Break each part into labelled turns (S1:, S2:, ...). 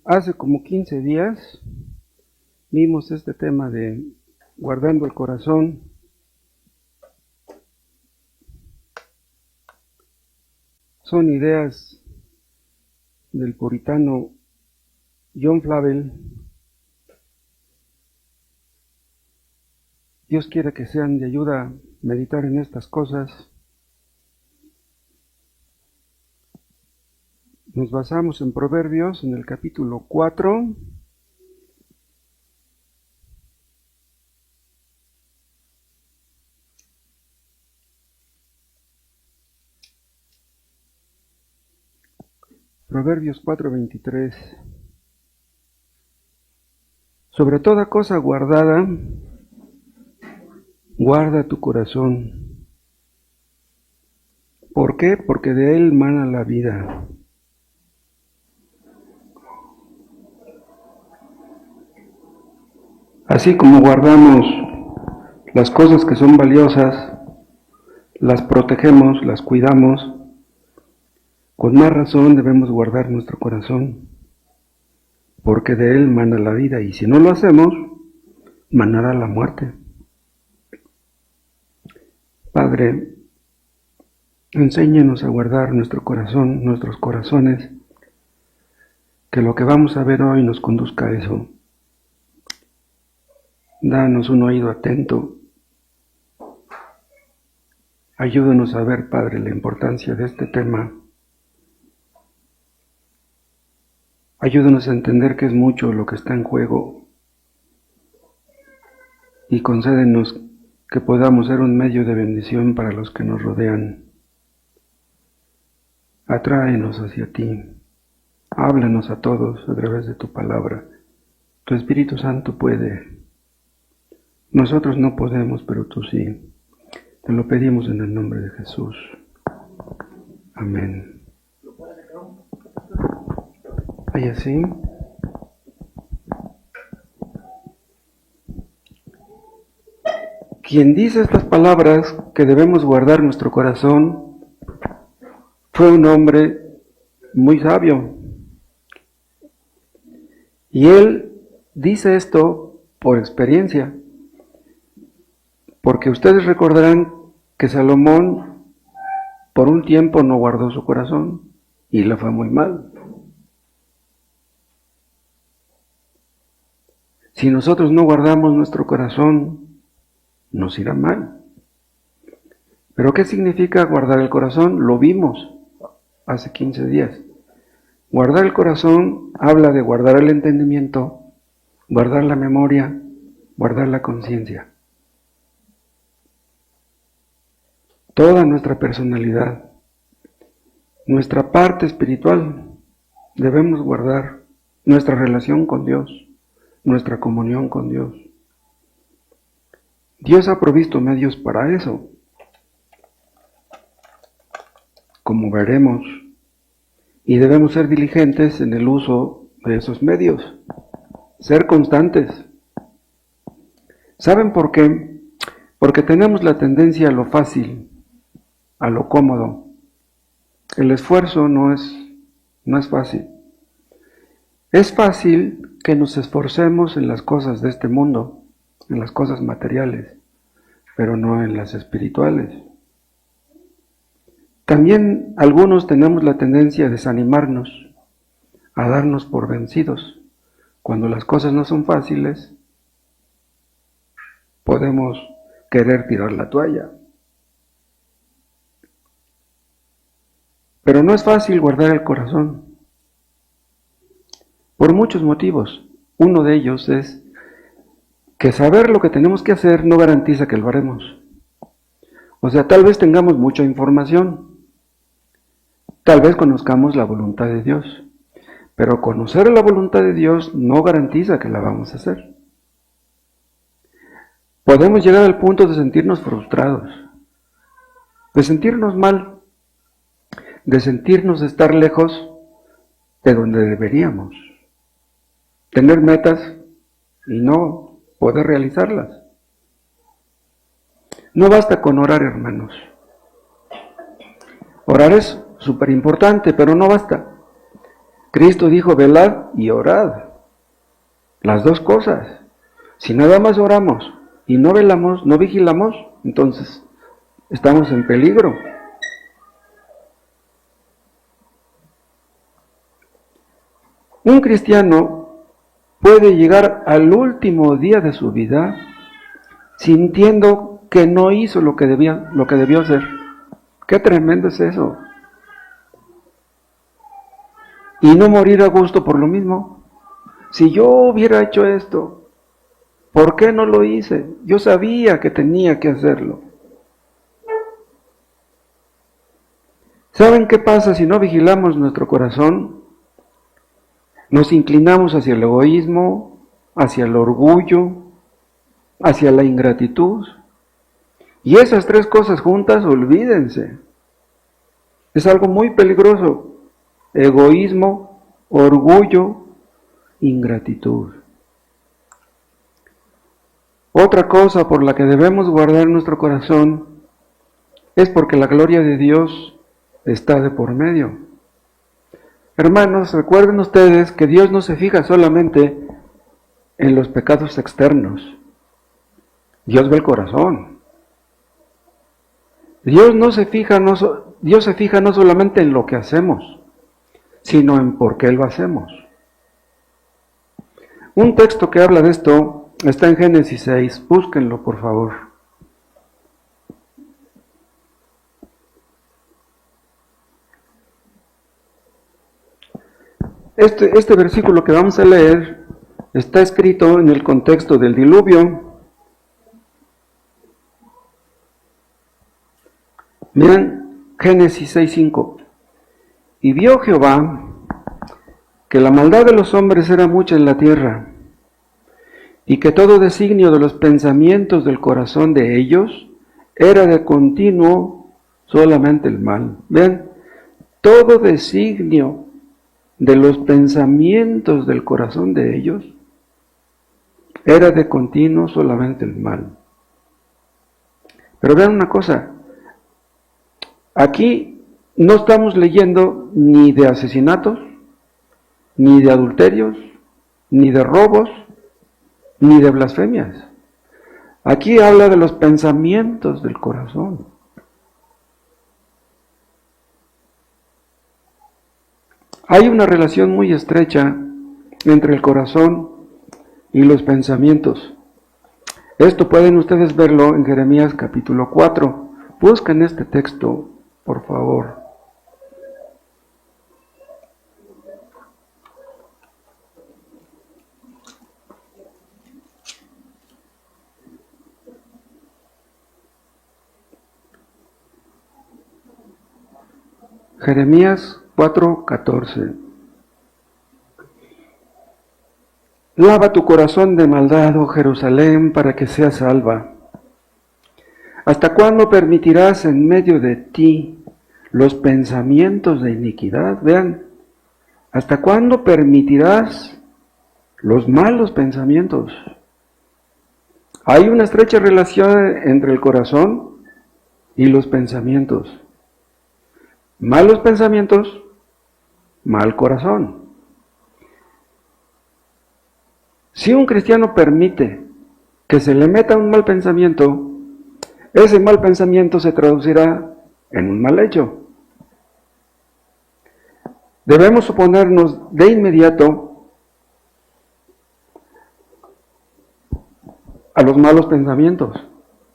S1: Hace como 15 días vimos este tema de guardando el corazón. Son ideas del puritano John Flavel. Dios quiere que sean de ayuda a meditar en estas cosas. Nos basamos en Proverbios, en el capítulo 4. Proverbios 4:23. Sobre toda cosa guardada, guarda tu corazón. ¿Por qué? Porque de él mana la vida. Así como guardamos las cosas que son valiosas, las protegemos, las cuidamos, con más razón debemos guardar nuestro corazón, porque de él mana la vida, y si no lo hacemos, manará la muerte. Padre, enséñanos a guardar nuestro corazón, nuestros corazones, que lo que vamos a ver hoy nos conduzca a eso. Danos un oído atento. Ayúdanos a ver, Padre, la importancia de este tema. Ayúdanos a entender que es mucho lo que está en juego y concédenos que podamos ser un medio de bendición para los que nos rodean. Atráenos hacia ti. Háblanos a todos a través de tu palabra. Tu Espíritu Santo puede. Nosotros no podemos, pero tú sí. Te lo pedimos en el nombre de Jesús. Amén. ¿Hay así? Quien dice estas palabras, que debemos guardar nuestro corazón, fue un hombre muy sabio. Y él dice esto por experiencia. Porque ustedes recordarán que Salomón por un tiempo no guardó su corazón y le fue muy mal. Si nosotros no guardamos nuestro corazón, nos irá mal. ¿Pero qué significa guardar el corazón? Lo vimos hace 15 días. Guardar el corazón habla de guardar el entendimiento, guardar la memoria, guardar la conciencia. Toda nuestra personalidad, nuestra parte espiritual, debemos guardar nuestra relación con Dios, nuestra comunión con Dios. Dios ha provisto medios para eso, como veremos, y debemos ser diligentes en el uso de esos medios, ser constantes. ¿Saben por qué? Porque tenemos la tendencia a lo fácil, a lo cómodo. El esfuerzo no es fácil. Es fácil que nos esforcemos en las cosas de este mundo, en las cosas materiales, pero no en las espirituales. También algunos tenemos la tendencia a desanimarnos, a darnos por vencidos. Cuando las cosas no son fáciles, podemos querer tirar la toalla. Pero no es fácil guardar el corazón, por muchos motivos. Uno de ellos es que saber lo que tenemos que hacer no garantiza que lo haremos. O sea, tal vez tengamos mucha información, tal vez conozcamos la voluntad de Dios, pero conocer la voluntad de Dios no garantiza que la vamos a hacer. Podemos llegar al punto de sentirnos frustrados, de sentirnos mal, de sentirnos estar lejos de donde deberíamos, tener metas y no poder realizarlas. No basta con orar, hermanos. Orar es súper importante, pero no basta. Cristo dijo, velad y orad. Las dos cosas. Si nada más oramos y no velamos, no vigilamos, entonces estamos en peligro. Un cristiano puede llegar al último día de su vida sintiendo que no hizo lo que debió hacer. Qué tremendo es eso. Y no morir a gusto por lo mismo. Si yo hubiera hecho esto, ¿por qué no lo hice? Yo sabía que tenía que hacerlo. ¿Saben qué pasa si no vigilamos nuestro corazón? Nos inclinamos hacia el egoísmo, hacia el orgullo, hacia la ingratitud. Y esas tres cosas juntas, olvídense. Es algo muy peligroso. Egoísmo, orgullo, ingratitud. Otra cosa por la que debemos guardar nuestro corazón es porque la gloria de Dios está de por medio. Hermanos, recuerden ustedes que Dios no se fija solamente en los pecados externos. Dios ve el corazón. Dios se fija no solamente en lo que hacemos, sino en por qué lo hacemos. Un texto que habla de esto está en Génesis 6, búsquenlo por favor. Este versículo que vamos a leer está escrito en el contexto del diluvio. Miren, Génesis 6:5. Y vio Jehová que la maldad de los hombres era mucha en la tierra, y que todo designio de los pensamientos del corazón de ellos era de continuo solamente el mal. Vean, todo designio de los pensamientos del corazón de ellos era de continuo solamente el mal. Pero vean una cosa, aquí no estamos leyendo ni de asesinatos, ni de adulterios, ni de robos, ni de blasfemias. Aquí habla de los pensamientos del corazón. Hay una relación muy estrecha entre el corazón y los pensamientos. Esto pueden ustedes verlo en Jeremías capítulo 4. Busquen este texto, por favor. Jeremías 4:14. Lava tu corazón de maldad, oh Jerusalén, para que seas salva. ¿Hasta cuándo permitirás en medio de ti los pensamientos de iniquidad? Vean, ¿hasta cuándo permitirás los malos pensamientos? Hay una estrecha relación entre el corazón y los pensamientos. Malos pensamientos, mal corazón. Si un cristiano permite que se le meta un mal pensamiento, ese mal pensamiento se traducirá en un mal hecho. Debemos oponernos de inmediato a los malos pensamientos,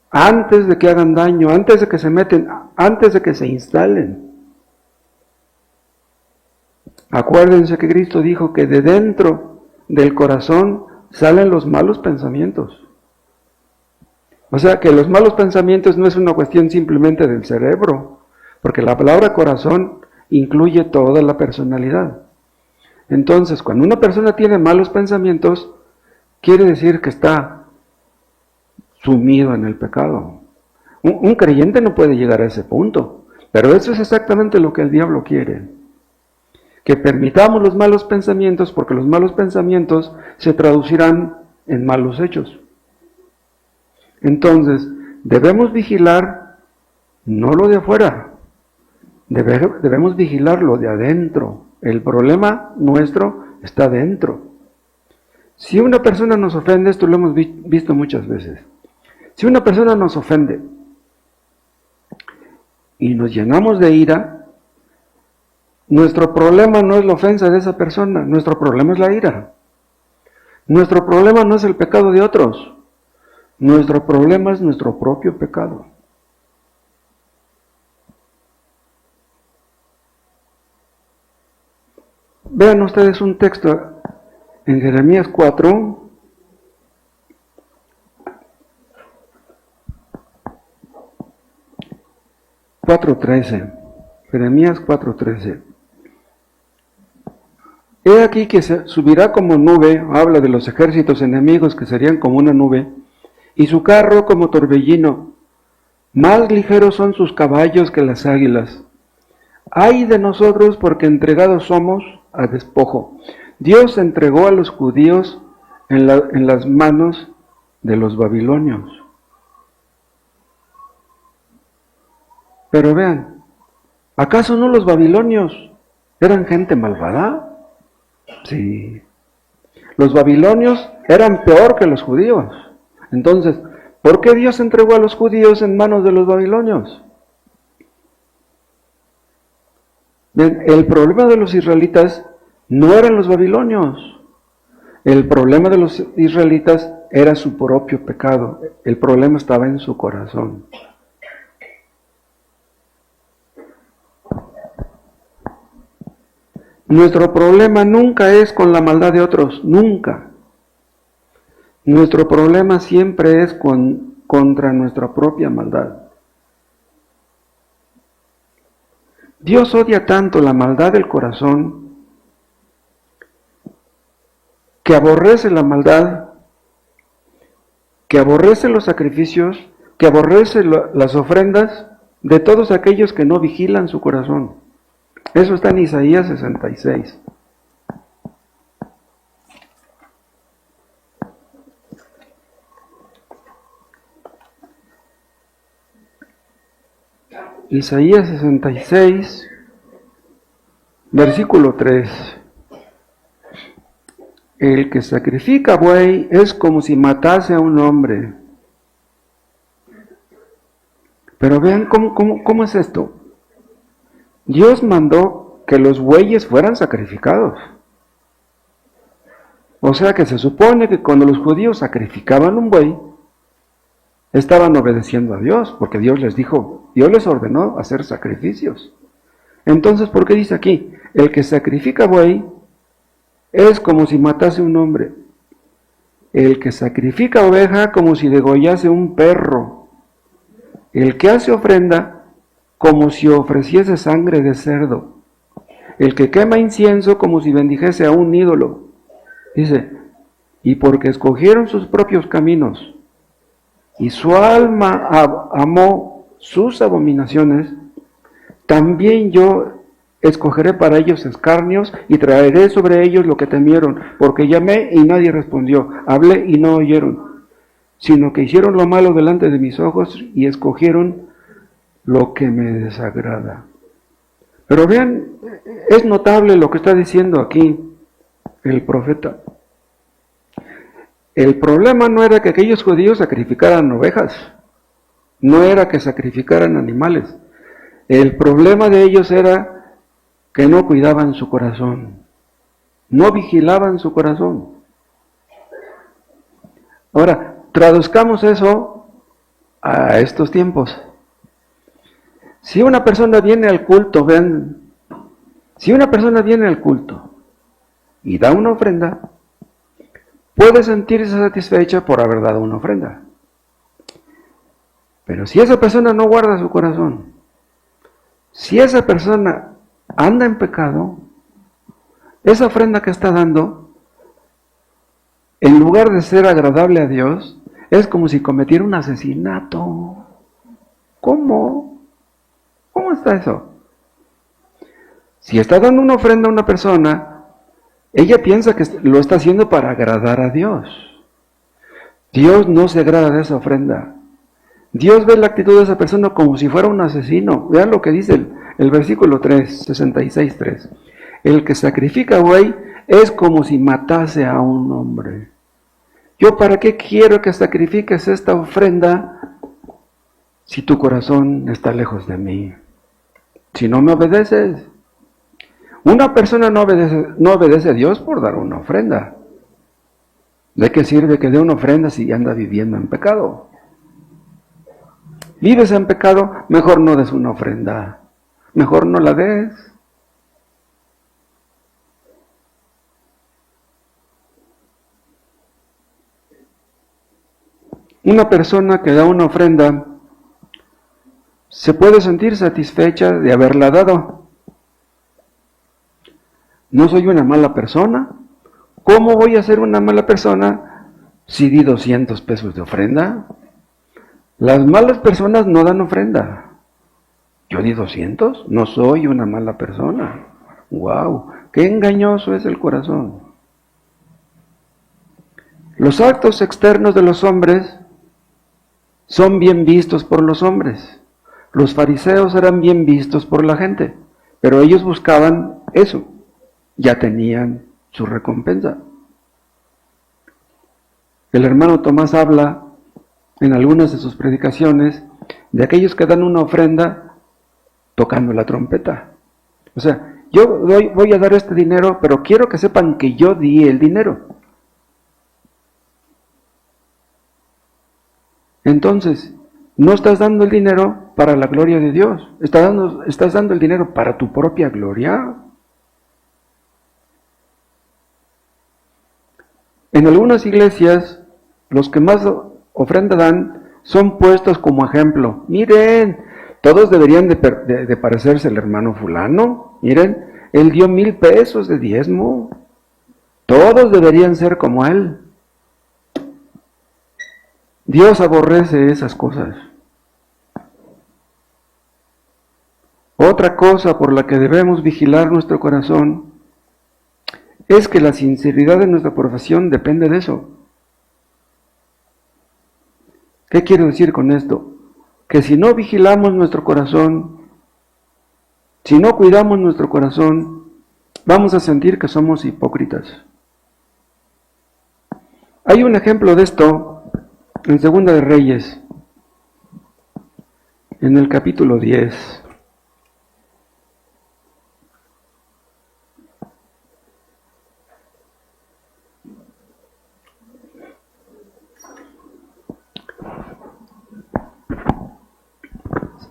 S1: antes de que hagan daño, antes de que se meten, antes de que se instalen. Acuérdense que Cristo dijo que de dentro del corazón salen los malos pensamientos. O sea que los malos pensamientos no es una cuestión simplemente del cerebro, porque la palabra corazón incluye toda la personalidad. Entonces, cuando una persona tiene malos pensamientos, quiere decir que está sumido en el pecado. Un creyente no puede llegar a ese punto, pero eso es exactamente lo que el diablo quiere. Que permitamos los malos pensamientos, porque los malos pensamientos se traducirán en malos hechos. Entonces, debemos vigilar no lo de afuera, debemos vigilar lo de adentro, El problema nuestro está dentro. Si una persona nos ofende, esto lo hemos visto muchas veces. Si una persona nos ofende y nos llenamos de ira, nuestro problema no es la ofensa de esa persona, nuestro problema es la ira. Nuestro problema no es el pecado de otros, nuestro problema es nuestro propio pecado. Vean ustedes un texto en Jeremías 4, Jeremías 4:13. He aquí que se subirá como nube, habla de los ejércitos enemigos que serían como una nube, y su carro como torbellino. Más ligeros son sus caballos que las águilas. Ay de nosotros porque entregados somos a despojo. Dios entregó a los judíos en las manos de los babilonios. Pero vean, ¿acaso no los babilonios eran gente malvada? Sí. Los babilonios eran peor que los judíos. Entonces, ¿por qué Dios entregó a los judíos en manos de los babilonios? Bien, el problema de los israelitas no eran los babilonios. El problema de los israelitas era su propio pecado. El problema estaba en su corazón. Nuestro problema nunca es con la maldad de otros, nunca. Nuestro problema siempre es contra nuestra propia maldad. Dios odia tanto la maldad del corazón que aborrece la maldad, que aborrece los sacrificios, que aborrece las ofrendas de todos aquellos que no vigilan su corazón. Eso está en Isaías 66. Isaías 66, versículo 3. El que sacrifica buey es como si matase a un hombre. Pero vean cómo es esto. Dios mandó que los bueyes fueran sacrificados. O sea que se supone que cuando los judíos sacrificaban un buey, estaban obedeciendo a Dios, porque Dios les dijo, Dios les ordenó hacer sacrificios. Entonces, ¿por qué dice aquí? El que sacrifica buey es como si matase un hombre. El que sacrifica oveja como si degollase un perro. El que hace ofrenda como si ofreciese sangre de cerdo. El que quema incienso como si bendijese a un ídolo. Dice, y porque escogieron sus propios caminos, y su alma amó sus abominaciones, también yo escogeré para ellos escarnios, y traeré sobre ellos lo que temieron, porque llamé y nadie respondió, hablé y no oyeron, sino que hicieron lo malo delante de mis ojos, y escogieron lo que me desagrada. Pero vean, es notable lo que está diciendo aquí el profeta. El problema no era que aquellos judíos sacrificaran ovejas, no era que sacrificaran animales. El problema de ellos era que no cuidaban su corazón, no vigilaban su corazón. Ahora, traduzcamos eso a estos tiempos. Si una persona viene al culto, vean, si una persona viene al culto y da una ofrenda, puede sentirse satisfecha por haber dado una ofrenda. Pero si esa persona no guarda su corazón, si esa persona anda en pecado, esa ofrenda que está dando, en lugar de ser agradable a Dios, es como si cometiera un asesinato. ¿Cómo? ¿Cómo está eso? Si está dando una ofrenda a una persona, ella piensa que lo está haciendo para agradar a Dios. Dios no se agrada de esa ofrenda. Dios ve la actitud de esa persona como si fuera un asesino. Vean lo que dice el versículo 3, 66:3. El que sacrifica buey es como si matase a un hombre. ¿Yo para qué quiero que sacrifiques esta ofrenda si tu corazón está lejos de mí? Si no me obedeces. Una persona no obedece a Dios por dar una ofrenda. ¿De qué sirve que dé una ofrenda si anda viviendo en pecado? ¿Vives en pecado? Mejor no des una ofrenda. Mejor no la des. Una persona que da una ofrenda se puede sentir satisfecha de haberla dado. ¿No soy una mala persona? ¿Cómo voy a ser una mala persona si di 200 pesos de ofrenda? Las malas personas no dan ofrenda. ¿Yo di 200? No soy una mala persona. ¡Wow! ¡Qué engañoso es el corazón! Los actos externos de los hombres son bien vistos por los hombres. Los fariseos eran bien vistos por la gente, pero ellos buscaban eso. Ya tenían su recompensa. El hermano Tomás habla en algunas de sus predicaciones de aquellos que dan una ofrenda tocando la trompeta. O sea, yo voy a dar este dinero, pero quiero que sepan que yo di el dinero. Entonces, no estás dando el dinero para la gloria de Dios, estás dando el dinero para tu propia gloria. En algunas iglesias, los que más ofrenda dan son puestos como ejemplo. Miren, todos deberían de parecerse al hermano fulano. Miren, él dio 1,000 pesos de diezmo. Todos deberían ser como él. Dios aborrece esas cosas. Otra cosa por la que debemos vigilar nuestro corazón es que la sinceridad de nuestra profesión depende de eso. ¿Qué quiero decir con esto? Que si no vigilamos nuestro corazón, si no cuidamos nuestro corazón, vamos a sentir que somos hipócritas. Hay un ejemplo de esto en Segunda de Reyes, en el capítulo 10.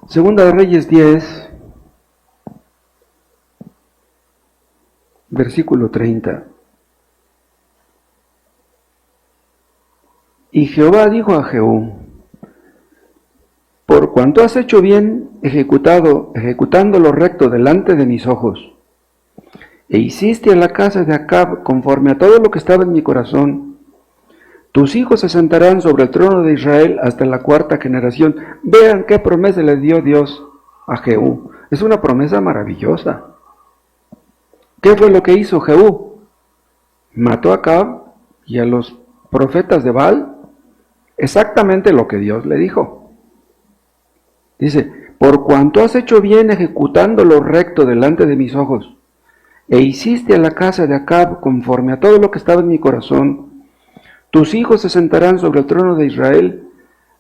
S1: Segunda de Reyes 10, versículo 30. Y Jehová dijo a Jehú: por cuanto has hecho bien ejecutando lo recto delante de mis ojos, e hiciste a la casa de Acab conforme a todo lo que estaba en mi corazón, tus hijos se sentarán sobre el trono de Israel hasta la 4ª generación. Vean qué promesa le dio Dios a Jehú. Es una promesa maravillosa. ¿Qué fue lo que hizo Jehú? Mató a Acab y a los profetas de Baal. Exactamente lo que Dios le dijo. Dice: por cuanto has hecho bien ejecutando lo recto delante de mis ojos, e hiciste a la casa de Acab conforme a todo lo que estaba en mi corazón, tus hijos se sentarán sobre el trono de Israel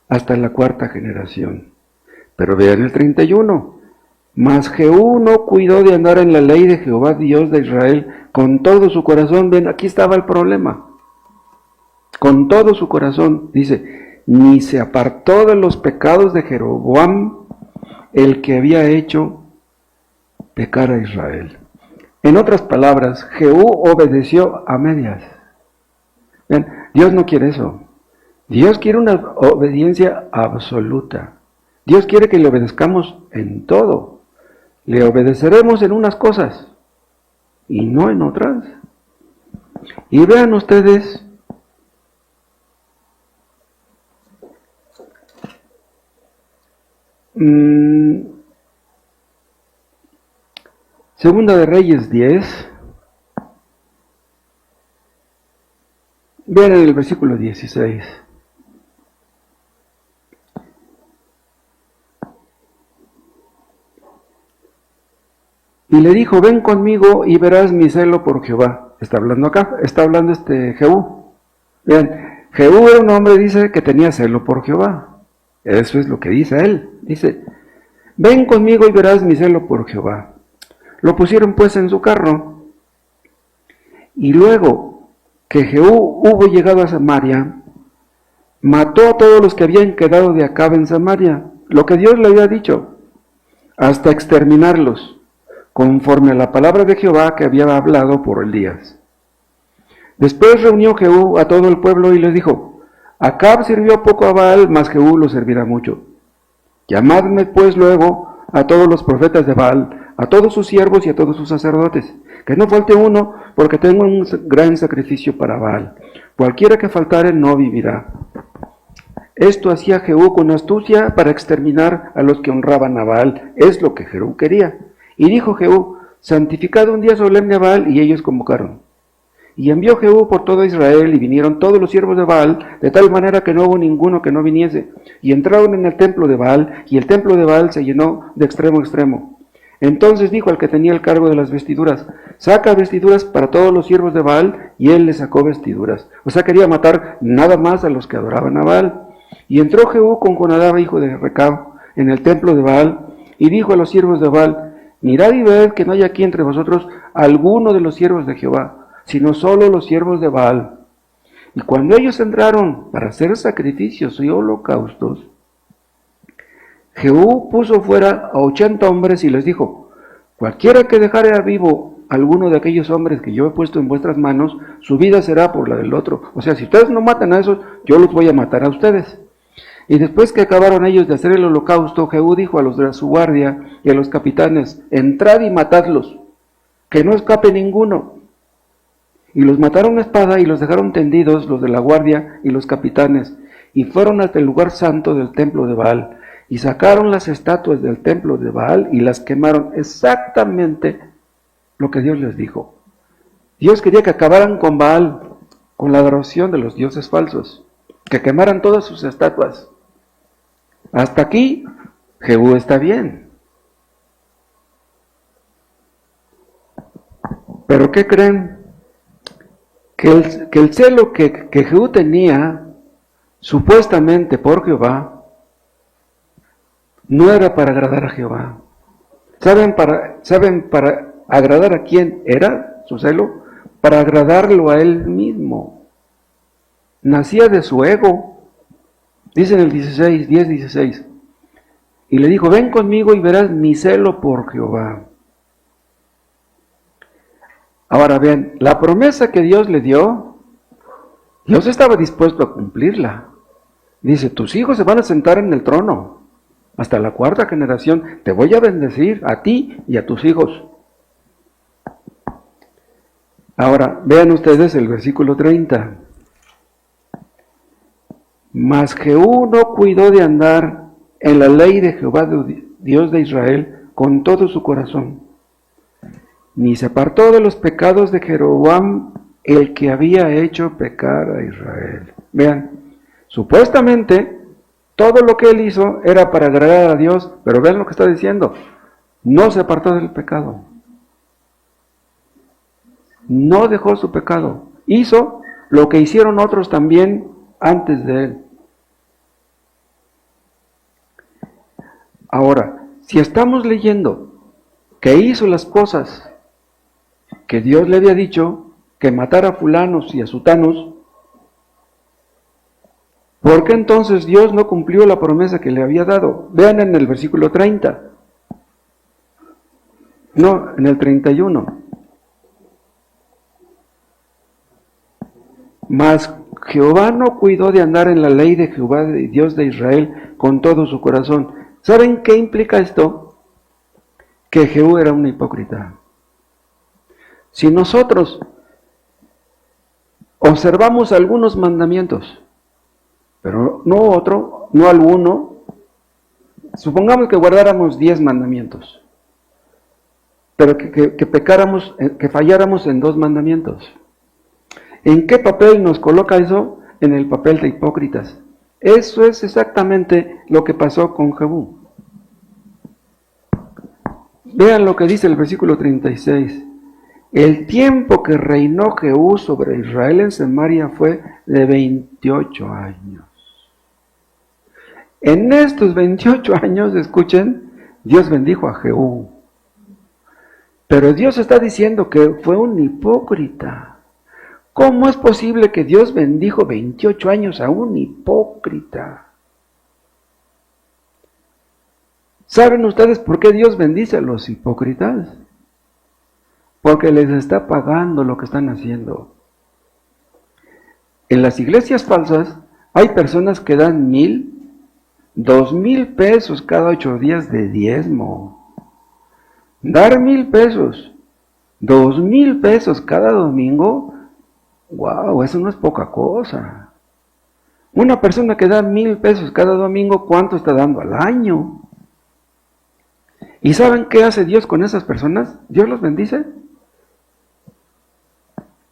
S1: hasta la 4ª generación. Pero vean el 31. Mas Jehú no cuidó de andar en la ley de Jehová Dios de Israel con todo su corazón. Ven, aquí estaba el problema. Con todo su corazón, dice, ni se apartó de los pecados de Jeroboam, el que había hecho pecar a Israel. En otras palabras, Jehú obedeció a medias. Ven, Dios no quiere eso. Dios quiere una obediencia absoluta. Dios quiere que le obedezcamos en todo. Le obedeceremos en unas cosas y no en otras. Y vean ustedes, Segunda de Reyes 10, vean en el versículo 16. y le dijo, ven conmigo y verás mi celo por Jehová. Está hablando acá, está hablando Jehú. Vean, Jehú era un hombre, dice, que tenía celo por Jehová. Eso es lo que dice él. Dice, ven conmigo y verás mi celo por Jehová. Lo pusieron pues en su carro. Y luego que Jehú hubo llegado a Samaria, mató a todos los que habían quedado de Acab en Samaria, lo que Dios le había dicho, hasta exterminarlos, conforme a la palabra de Jehová que había hablado por Elías. Después reunió Jehú a todo el pueblo y les dijo, Acab sirvió poco a Baal, mas Jehú lo servirá mucho. Llamadme pues luego a todos los profetas de Baal, a todos sus siervos y a todos sus sacerdotes, que no falte uno, porque tengo un gran sacrificio para Baal. Cualquiera que faltare no vivirá. Esto hacía Jehú con astucia para exterminar a los que honraban a Baal. Es lo que Jehú quería. Y dijo Jehú, santificad un día solemne a Baal, y ellos convocaron. Y envió Jehú por todo Israel, y vinieron todos los siervos de Baal, de tal manera que no hubo ninguno que no viniese. Y entraron en el templo de Baal, y el templo de Baal se llenó de extremo a extremo. Entonces dijo al que tenía el cargo de las vestiduras, saca vestiduras para todos los siervos de Baal, y él le sacó vestiduras. O sea, quería matar nada más a los que adoraban a Baal. Y entró Jehú con Jonadab, hijo de Recab, en el templo de Baal, y dijo a los siervos de Baal, mirad y ved que no hay aquí entre vosotros alguno de los siervos de Jehová, sino solo los siervos de Baal. Y cuando ellos entraron para hacer sacrificios y holocaustos, Jehú puso fuera a 80 hombres y les dijo, cualquiera que dejare a vivo alguno de aquellos hombres que yo he puesto en vuestras manos, su vida será por la del otro. O sea, si ustedes no matan a esos, yo los voy a matar a ustedes. Y después que acabaron ellos de hacer el holocausto, Jehú dijo a los de su guardia y a los capitanes, entrad y matadlos, que no escape ninguno. Y los mataron a espada y los dejaron tendidos, los de la guardia y los capitanes, y fueron hasta el lugar santo del templo de Baal, y sacaron las estatuas del templo de Baal y las quemaron, exactamente lo que Dios les dijo. Dios quería que acabaran con Baal, con la adoración de los dioses falsos, que quemaran todas sus estatuas. Hasta aquí, Jehú está bien. ¿Pero qué creen? Que el celo que Jehú tenía, supuestamente por Jehová, no era para agradar a Jehová. ¿Saben para agradar a quién era su celo? Para agradarlo a él mismo. Nacía de su ego. Dice en el 10:16, y le dijo, ven conmigo y verás mi celo por Jehová. Ahora vean, la promesa que Dios le dio, Dios estaba dispuesto a cumplirla. Dice, tus hijos se van a sentar en el trono, hasta la 4ª generación, te voy a bendecir a ti y a tus hijos. Ahora, vean ustedes el versículo 30. Mas Jehú no cuidó de andar en la ley de Jehová, Dios de Israel, con todo su corazón, ni se apartó de los pecados de Jeroboam, el que había hecho pecar a Israel. Vean, supuestamente todo lo que él hizo era para agradar a Dios, pero vean lo que está diciendo, no se apartó del pecado, no dejó su pecado, hizo lo que hicieron otros también antes de él. Ahora, si estamos leyendo que hizo las cosas que Dios le había dicho, que matara a fulanos y a sutanos, ¿por qué entonces Dios no cumplió la promesa que le había dado? Vean en el versículo 30. No, en el 31. Mas Jehová no cuidó de andar en la ley de Jehová, de Dios de Israel, con todo su corazón. ¿Saben qué implica esto? Que Jehú era una hipócrita. Si nosotros observamos algunos mandamientos, pero no otro, no alguno, supongamos que guardáramos 10 mandamientos, pero que pecáramos, que falláramos en 2 mandamientos. ¿En qué papel nos coloca eso? En el papel de hipócritas. Eso es exactamente lo que pasó con Jehú. Vean lo que dice el versículo 36. El tiempo que reinó Jehú sobre Israel en Samaria fue de 28 años. En estos 28 años, escuchen, Dios bendijo a Jehú. Pero Dios está diciendo que fue un hipócrita. ¿Cómo es posible que Dios bendijo 28 años a un hipócrita? ¿Saben ustedes por qué Dios bendice a los hipócritas? Porque les está pagando lo que están haciendo. En las iglesias falsas hay personas que dan 1,000, 2,000 pesos cada 8 días de diezmo. Dar 1,000 pesos, 2,000 pesos cada domingo, wow, eso no es poca cosa. Una persona que da 1,000 pesos cada domingo, ¿cuánto está dando al año? ¿Y saben qué hace Dios con esas personas? Dios los bendice.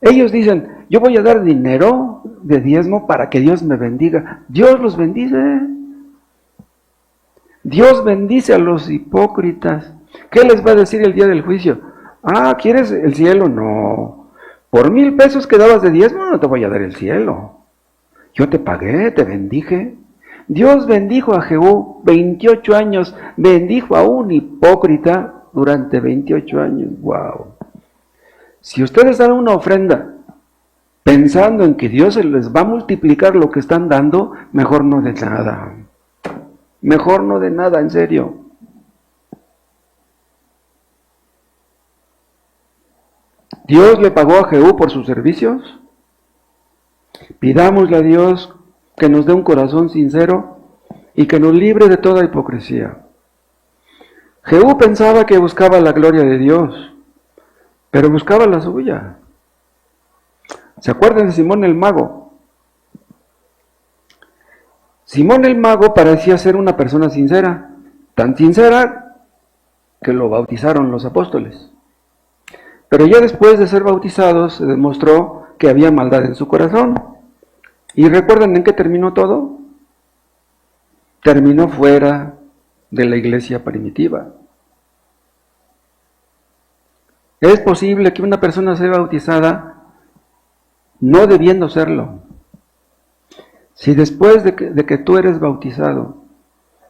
S1: Ellos dicen, yo voy a dar dinero de diezmo para que Dios me bendiga. Dios los bendice. Dios bendice a los hipócritas. ¿Qué les va a decir el día del juicio? Ah, ¿quieres el cielo? No. Por 1,000 pesos que dabas de diezmo no te voy a dar el cielo. Yo te pagué, te bendije. Dios bendijo a Jehú 28 años, bendijo a un hipócrita durante 28 años. Wow. Si ustedes dan una ofrenda pensando en que Dios les va a multiplicar lo que están dando, mejor no de nada. Mejor no de nada, en serio. ¿Dios le pagó a Jehú por sus servicios? Pidámosle a Dios que nos dé un corazón sincero y que nos libre de toda hipocresía. Jehú pensaba que buscaba la gloria de Dios, pero buscaba la suya. ¿Se acuerdan de Simón el Mago? Simón el Mago parecía ser una persona sincera, tan sincera que lo bautizaron los apóstoles. Pero ya después de ser bautizados se demostró que había maldad en su corazón. ¿Y recuerdan en qué terminó todo? Terminó fuera de la iglesia primitiva. Es posible que una persona sea bautizada no debiendo serlo. Si después de que tú eres bautizado,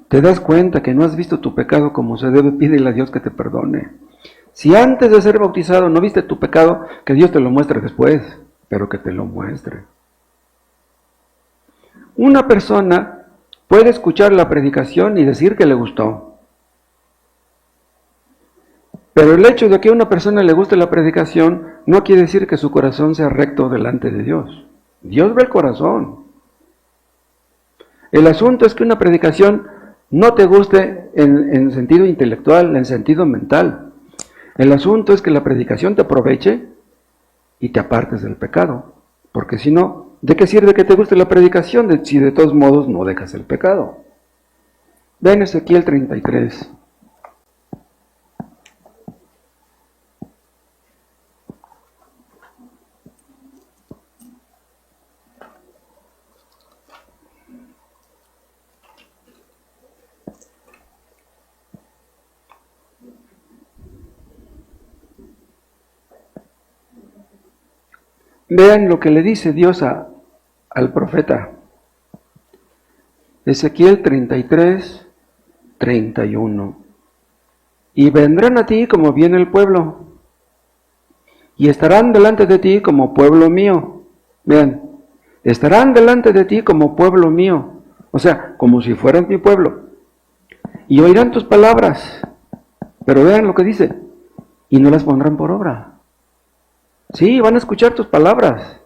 S1: te das cuenta que no has visto tu pecado como se debe, pídele a Dios que te perdone. Si antes de ser bautizado no viste tu pecado, que Dios te lo muestre después, pero que te lo muestre. Una persona puede escuchar la predicación y decir que le gustó. Pero el hecho de que a una persona le guste la predicación no quiere decir que su corazón sea recto delante de Dios. Dios ve el corazón. El asunto es que una predicación no te guste en sentido intelectual, en sentido mental. El asunto es que la predicación te aproveche y te apartes del pecado. Porque si no, ¿de qué sirve que te guste la predicación si de todos modos no dejas el pecado? Ven Ezequiel 33. Vean lo que le dice Dios al profeta. Ezequiel 33, 31. Y vendrán a ti como viene el pueblo, y estarán delante de ti como pueblo mío. Vean, estarán delante de ti como pueblo mío, o sea, como si fueran mi pueblo. Y oirán tus palabras, pero vean lo que dice, y no las pondrán por obra. Sí, van a escuchar tus palabras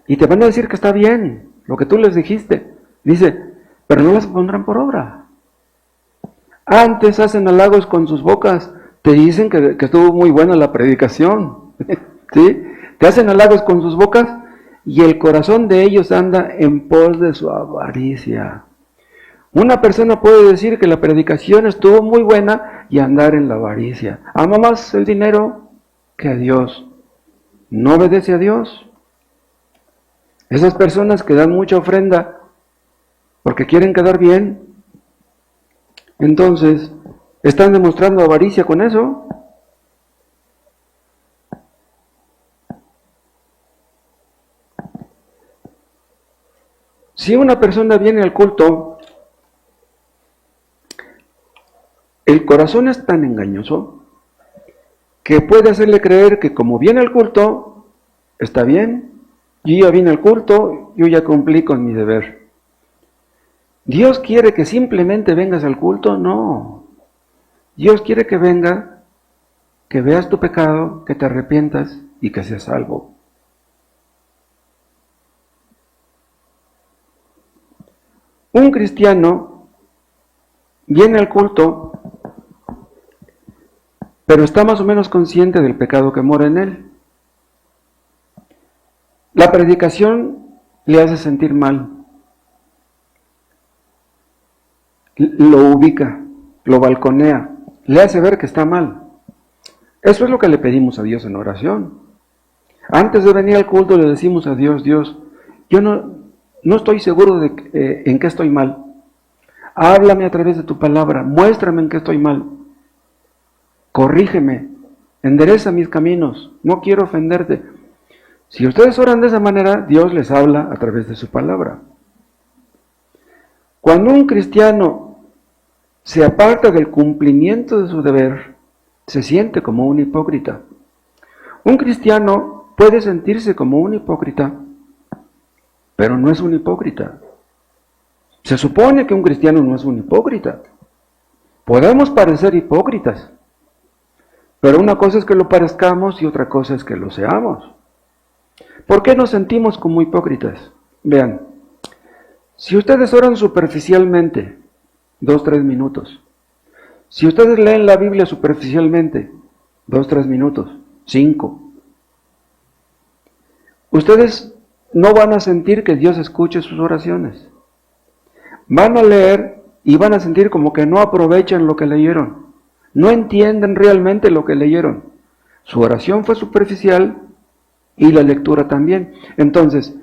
S1: y te van a decir que está bien lo que tú les dijiste. Dice, pero no las pondrán por obra. Antes hacen halagos con sus bocas, te dicen que estuvo muy buena la predicación. ¿Sí? Te hacen halagos con sus bocas y el corazón de ellos anda en pos de su avaricia. Una persona puede decir que la predicación estuvo muy buena y andar en la avaricia. Ama más el dinero que a Dios. No obedece a Dios. Esas personas que dan mucha ofrenda porque quieren quedar bien, entonces ¿Están demostrando avaricia con eso? Si una persona viene al culto, el corazón es tan engañoso que puede hacerle creer que como viene al culto, está bien, yo ya vine al culto, yo ya cumplí con mi deber. ¿Dios quiere que simplemente vengas al culto? No. Dios quiere que venga, que veas tu pecado, que te arrepientas y que seas salvo. Un cristiano viene al culto, pero está más o menos consciente del pecado que mora en él. La predicación le hace sentir mal, lo ubica, lo balconea, le hace ver que está mal. Eso es lo que le pedimos a Dios en oración. Antes de venir al culto le decimos a Dios, Dios, yo no estoy seguro de en qué estoy mal. Háblame a través de tu palabra, muéstrame en qué estoy mal. Corrígeme, endereza mis caminos, no quiero ofenderte. Si ustedes oran de esa manera, Dios les habla a través de su palabra. Cuando un cristiano se aparta del cumplimiento de su deber, se siente como un hipócrita. Un cristiano puede sentirse como un hipócrita, pero no es un hipócrita. Se supone que un cristiano no es un hipócrita. Podemos parecer hipócritas, pero una cosa es que lo parezcamos y otra cosa es que lo seamos. ¿Por qué nos sentimos como hipócritas? Vean, si ustedes oran superficialmente, 2-3 minutos. Si ustedes leen la Biblia superficialmente, 2-3 minutos, 5. Ustedes no van a sentir que Dios escuche sus oraciones. Van a leer y van a sentir como que no aprovechan lo que leyeron. No entienden realmente lo que leyeron. Su oración fue superficial y la lectura también. Entonces,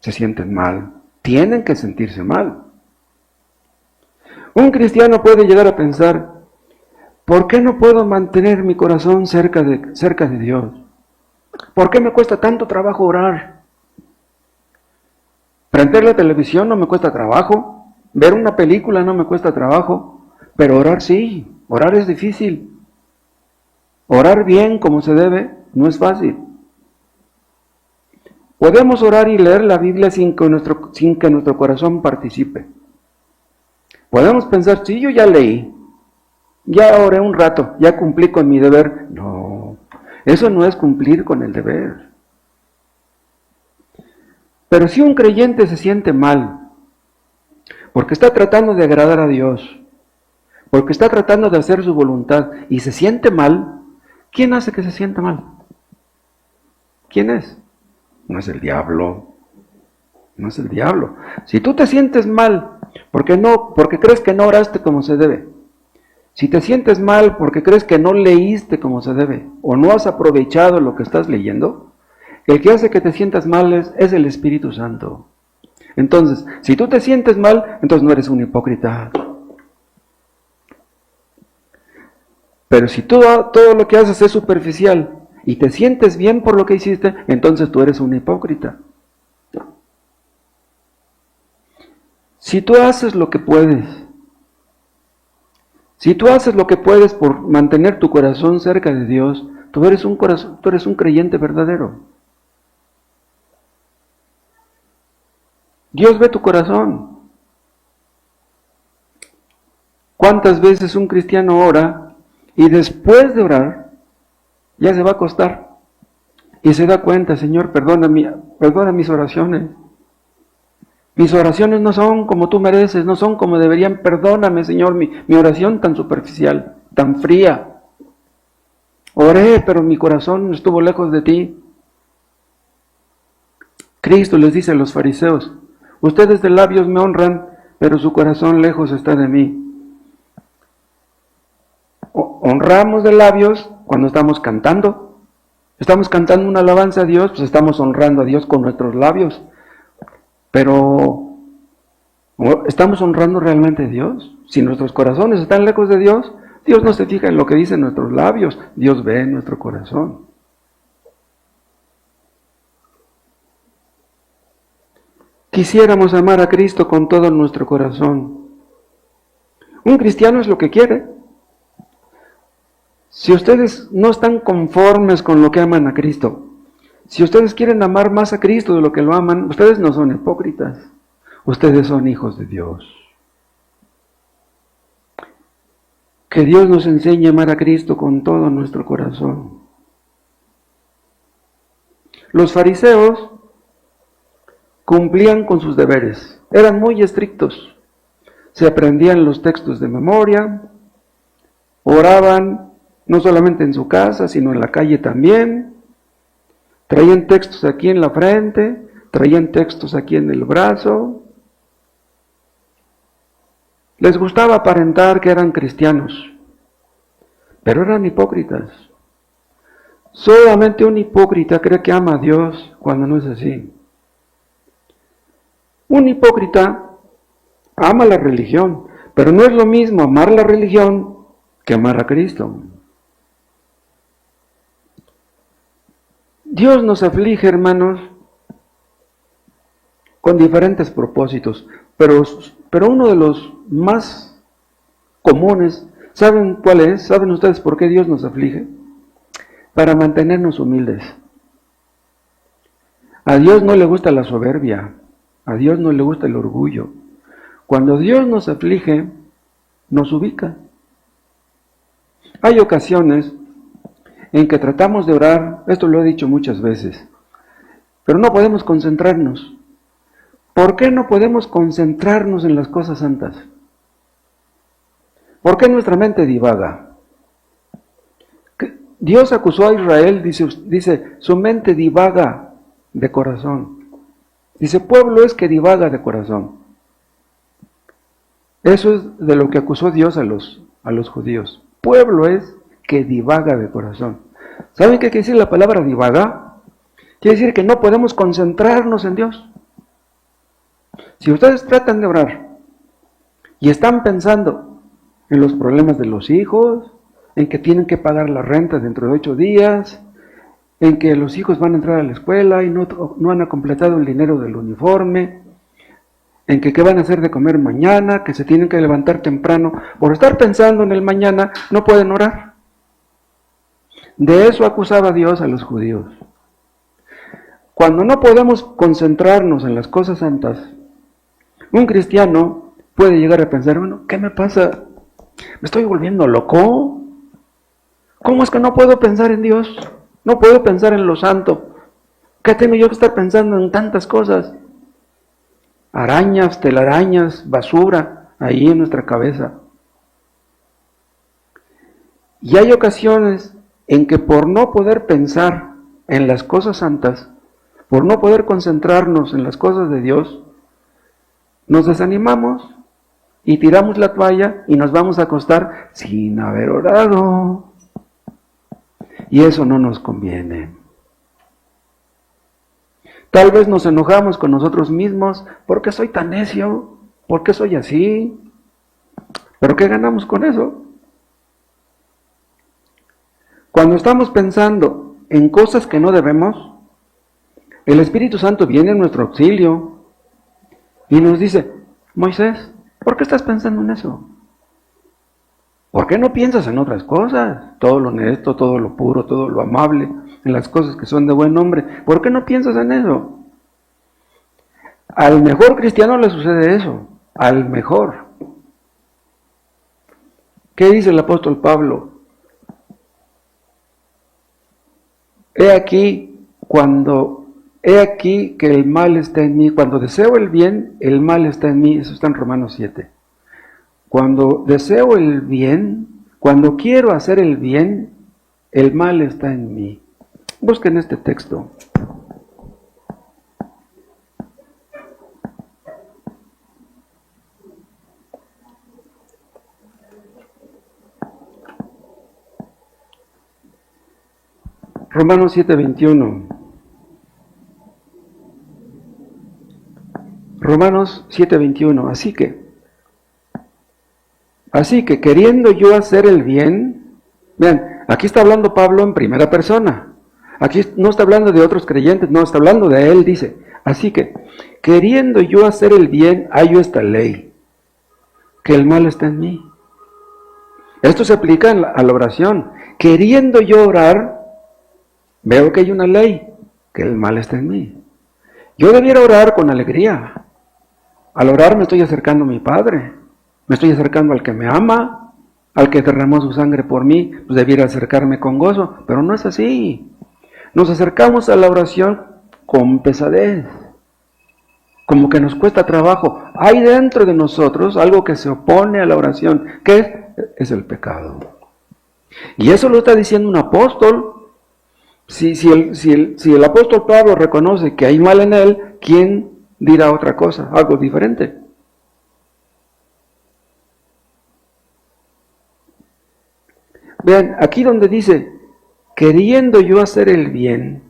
S1: se sienten mal. Tienen que sentirse mal. Un cristiano puede llegar a pensar, ¿por qué no puedo mantener mi corazón cerca de Dios? ¿Por qué me cuesta tanto trabajo orar? Prender la televisión no me cuesta trabajo, ver una película no me cuesta trabajo, pero orar sí, orar es difícil. Orar bien como se debe no es fácil. Podemos orar y leer la Biblia sin que nuestro corazón participe. Podemos pensar, sí, yo ya leí, ya oré un rato, ya cumplí con mi deber. No, eso no es cumplir con el deber. Pero si un creyente se siente mal, porque está tratando de agradar a Dios, porque está tratando de hacer su voluntad y se siente mal, ¿quién hace que se sienta mal? ¿Quién es? No es el diablo. No es el diablo. Si tú te sientes mal porque crees que no oraste como se debe, si te sientes mal porque crees que no leíste como se debe o no has aprovechado lo que estás leyendo, el que hace que te sientas mal es el Espíritu Santo. Entonces, si tú te sientes mal, entonces no eres un hipócrita. Pero si todo lo que haces es superficial y te sientes bien por lo que hiciste, entonces tú eres un hipócrita. Si tú haces lo que puedes, por mantener tu corazón cerca de Dios, tú eres un creyente verdadero. Dios ve tu corazón. ¿Cuántas veces un cristiano ora y después de orar ya se va a acostar y se da cuenta, Señor, perdona mis oraciones? Mis oraciones no son como tú mereces, no son como deberían. Perdóname, Señor, mi oración tan superficial, tan fría. Oré, pero mi corazón estuvo lejos de ti. Cristo les dice a los fariseos, ustedes de labios me honran, pero su corazón lejos está de mí. Honramos de labios cuando estamos cantando. Estamos cantando una alabanza a Dios, pues estamos honrando a Dios con nuestros labios. Pero, ¿estamos honrando realmente a Dios? Si nuestros corazones están lejos de Dios, Dios no se fija en lo que dicen nuestros labios, Dios ve en nuestro corazón. Quisiéramos amar a Cristo con todo nuestro corazón. Un cristiano es lo que quiere. Si ustedes no están conformes con lo que aman a Cristo, si ustedes quieren amar más a Cristo de lo que lo aman, ustedes no son hipócritas, ustedes son hijos de Dios. Que Dios nos enseñe a amar a Cristo con todo nuestro corazón. Los fariseos cumplían con sus deberes, eran muy estrictos, se aprendían los textos de memoria, oraban no solamente en su casa, sino en la calle también, traían textos aquí en la frente, traían textos aquí en el brazo, les gustaba aparentar que eran cristianos, pero eran hipócritas. Solamente un hipócrita cree que ama a Dios cuando no es así. Un hipócrita ama la religión, pero no es lo mismo amar la religión que amar a Cristo. Dios nos aflige, hermanos, con diferentes propósitos, pero uno de los más comunes, ¿saben cuál es? ¿Saben ustedes por qué Dios nos aflige? Para mantenernos humildes. A Dios no le gusta la soberbia, a Dios no le gusta el orgullo. Cuando Dios nos aflige, nos ubica. Hay ocasiones en que tratamos de orar, esto lo he dicho muchas veces, pero no podemos concentrarnos. ¿Por qué no podemos concentrarnos en las cosas santas? ¿Por qué nuestra mente divaga? Dios acusó a Israel, dice, su mente divaga de corazón. Dice, pueblo es que divaga de corazón. Eso es de lo que acusó Dios a los judíos. Pueblo es que divaga de corazón. ¿Saben qué quiere decir la palabra divaga? Quiere decir que no podemos concentrarnos en Dios. Si ustedes tratan de orar y están pensando en los problemas de los hijos, en que tienen que pagar la renta dentro de 8 días, en que los hijos van a entrar a la escuela y no han completado el dinero del uniforme, en que qué van a hacer de comer mañana, que se tienen que levantar temprano, por estar pensando en el mañana, no pueden orar. De eso acusaba Dios a los judíos. Cuando no podemos concentrarnos en las cosas santas, un cristiano puede llegar a pensar, bueno, ¿qué me pasa? ¿Me estoy volviendo loco? ¿Cómo es que no puedo pensar en Dios? No puedo pensar en lo santo. ¿Qué tengo yo que estar pensando en tantas cosas? Arañas, telarañas, basura, ahí en nuestra cabeza. Y hay ocasiones en que por no poder pensar en las cosas santas, por no poder concentrarnos en las cosas de Dios, nos desanimamos y tiramos la toalla y nos vamos a acostar sin haber orado. Y eso no nos conviene. Tal vez nos enojamos con nosotros mismos. ¿Por qué soy tan necio? ¿Por qué soy así? ¿Pero qué ganamos con eso? Cuando estamos pensando en cosas que no debemos, el Espíritu Santo viene en nuestro auxilio y nos dice, Moisés, ¿por qué estás pensando en eso? ¿Por qué no piensas en otras cosas? Todo lo honesto, todo lo puro, todo lo amable, en las cosas que son de buen nombre. ¿Por qué no piensas en eso? Al mejor cristiano le sucede eso, al mejor. ¿Qué dice el apóstol Pablo? He aquí que el mal está en mí. Cuando deseo el bien, el mal está en mí. Eso está en Romanos 7. Cuando deseo el bien, cuando quiero hacer el bien, el mal está en mí. Busquen este texto. Romanos 7:21. Romanos 7:21. Así que, Así que queriendo yo hacer el bien, vean, aquí está hablando Pablo en primera persona. Aquí no está hablando de otros creyentes, no, está hablando de él, dice. Así que, queriendo yo hacer el bien, hallo esta ley, que el mal está en mí. Esto se aplica a la oración. Queriendo yo orar, veo que hay una ley, que el mal está en mí. Yo debiera orar con alegría. Al orar me estoy acercando a mi Padre, me estoy acercando al que me ama, al que derramó su sangre por mí, pues debiera acercarme con gozo, pero no es así. Nos acercamos a la oración con pesadez, como que nos cuesta trabajo. Hay dentro de nosotros algo que se opone a la oración. ¿Qué es el pecado? Y eso lo está diciendo un apóstol. Si el apóstol Pablo reconoce que hay mal en él, ¿quién dirá otra cosa, algo diferente? Vean, aquí donde dice, queriendo yo hacer el bien,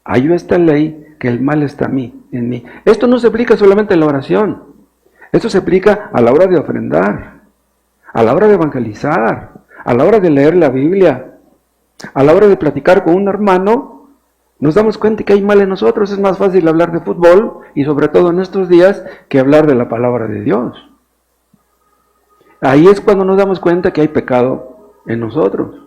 S1: hallo esta ley, que el mal está en mí. Esto no se aplica solamente en la oración, esto se aplica a la hora de ofrendar, a la hora de evangelizar, a la hora de leer la Biblia, a la hora de platicar con un hermano. Nos damos cuenta que hay mal en nosotros. Es más fácil hablar de fútbol, y sobre todo en estos días, que hablar de la palabra de Dios. Ahí es cuando nos damos cuenta que hay pecado en nosotros.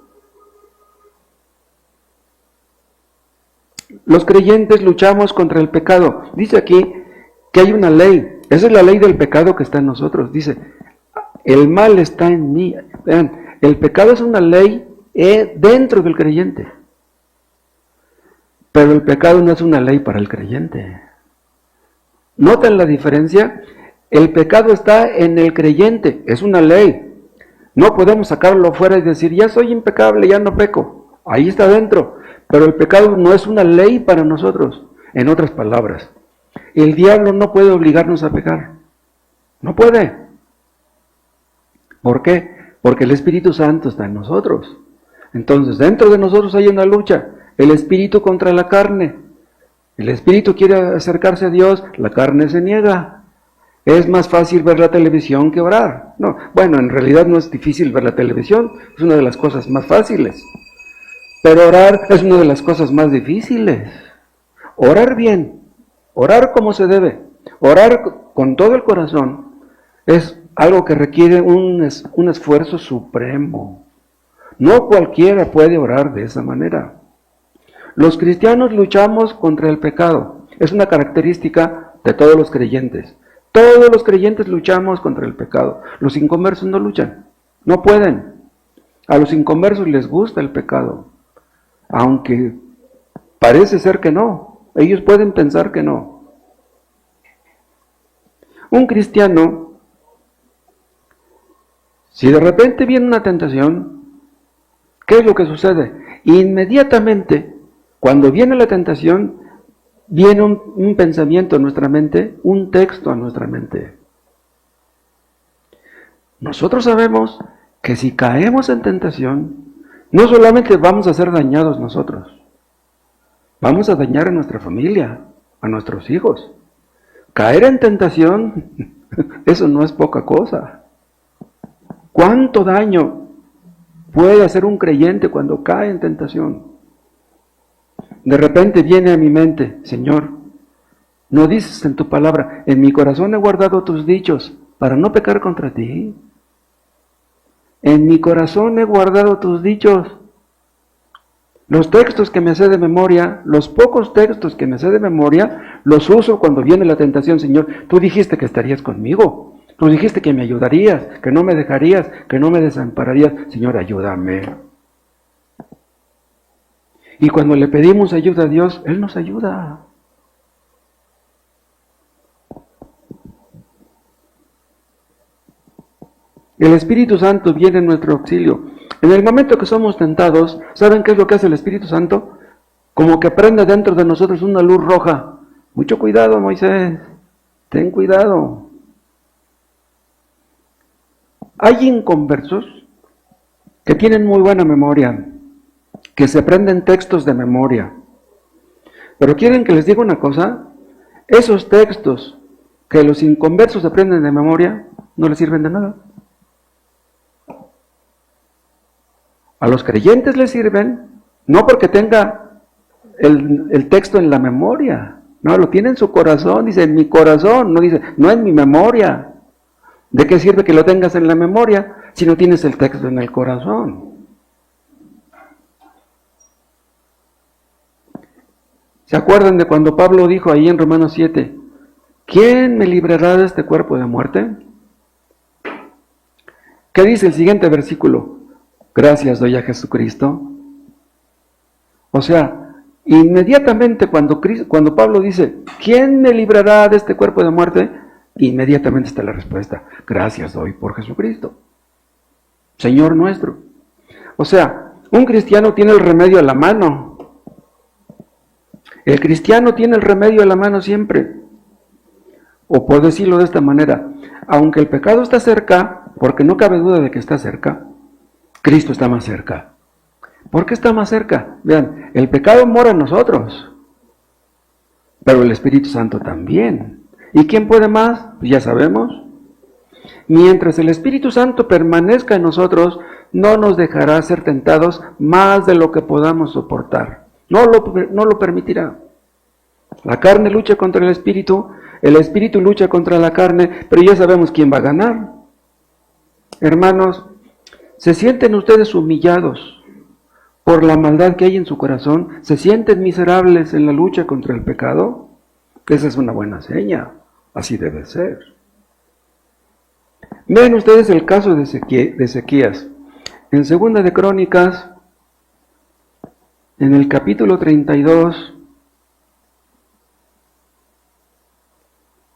S1: Los creyentes luchamos contra el pecado. Dice aquí que hay una ley. Esa es la ley del pecado que está en nosotros. Dice, el mal está en mí. Vean, el pecado es una ley dentro del creyente. Pero el pecado no es una ley para el creyente. ¿Notan la diferencia? El pecado está en el creyente, es una ley. No podemos sacarlo fuera y decir, ya soy impecable, ya no peco. Ahí está dentro. Pero el pecado no es una ley para nosotros. En otras palabras, el diablo no puede obligarnos a pecar. No puede. ¿Por qué? Porque el Espíritu Santo está en nosotros. Entonces, dentro de nosotros hay una lucha. El espíritu contra la carne. El espíritu quiere acercarse a Dios, la carne se niega. Es más fácil ver la televisión que orar. No, bueno, en realidad no es difícil ver la televisión, es una de las cosas más fáciles. Pero orar es una de las cosas más difíciles. Orar bien, orar como se debe, orar con todo el corazón, es algo que requiere un esfuerzo supremo. No cualquiera puede orar de esa manera. Los cristianos luchamos contra el pecado. Es una característica de todos los creyentes. Todos los creyentes luchamos contra el pecado. Los inconversos no luchan, no pueden. A los inconversos les gusta el pecado, aunque parece ser que no. Ellos pueden pensar que no. Un cristiano, si de repente viene una tentación, ¿qué es lo que sucede? Inmediatamente, cuando viene la tentación, viene un pensamiento a nuestra mente, un texto a nuestra mente. Nosotros sabemos que si caemos en tentación, no solamente vamos a ser dañados nosotros, vamos a dañar a nuestra familia, a nuestros hijos. Caer en tentación, eso no es poca cosa. ¿Cuánto daño puede hacer un creyente cuando cae en tentación? De repente viene a mi mente, Señor, ¿no dices en tu palabra, en mi corazón he guardado tus dichos para no pecar contra ti? En mi corazón he guardado tus dichos. Los textos que me sé de memoria, los pocos textos que me sé de memoria, los uso cuando viene la tentación. Señor, tú dijiste que estarías conmigo. Tú dijiste que me ayudarías, que no me dejarías, que no me desampararías. Señor, ayúdame. Y cuando le pedimos ayuda a Dios, Él nos ayuda. El Espíritu Santo viene en nuestro auxilio. En el momento que somos tentados, ¿saben qué es lo que hace el Espíritu Santo? Como que prende dentro de nosotros una luz roja. Mucho cuidado, Moisés. Ten cuidado. Hay inconversos que tienen muy buena memoria, que se aprenden textos de memoria. Pero ¿quieren que les diga una cosa? Esos textos que los inconversos aprenden de memoria no les sirven de nada. A los creyentes les sirven, no porque tenga el texto en la memoria, no, lo tiene en su corazón, dice en mi corazón, no dice, no en mi memoria. ¿De qué sirve que lo tengas en la memoria si no tienes el texto en el corazón? ¿Se acuerdan de cuando Pablo dijo ahí en Romanos 7, ¿quién me librará de este cuerpo de muerte? ¿Qué dice el siguiente versículo? Gracias doy a Jesucristo. O sea, inmediatamente cuando Pablo dice, ¿quién me librará de este cuerpo de muerte? Inmediatamente está la respuesta, gracias doy por Jesucristo, Señor nuestro. O sea, un cristiano tiene el remedio a la mano. El cristiano tiene el remedio a la mano siempre. O por decirlo de esta manera, aunque el pecado está cerca, porque no cabe duda de que está cerca, Cristo está más cerca. ¿Por qué está más cerca? Vean, el pecado mora en nosotros, pero el Espíritu Santo también. ¿Y quién puede más? Pues ya sabemos. Mientras el Espíritu Santo permanezca en nosotros, no nos dejará ser tentados más de lo que podamos soportar. No lo permitirá. La carne lucha contra el Espíritu lucha contra la carne, pero ya sabemos quién va a ganar. Hermanos, ¿se sienten ustedes humillados por la maldad que hay en su corazón? ¿Se sienten miserables en la lucha contra el pecado? Esa es una buena seña, así debe ser. Vean ustedes el caso de Ezequías. En 2 de Crónicas, en el capítulo 32,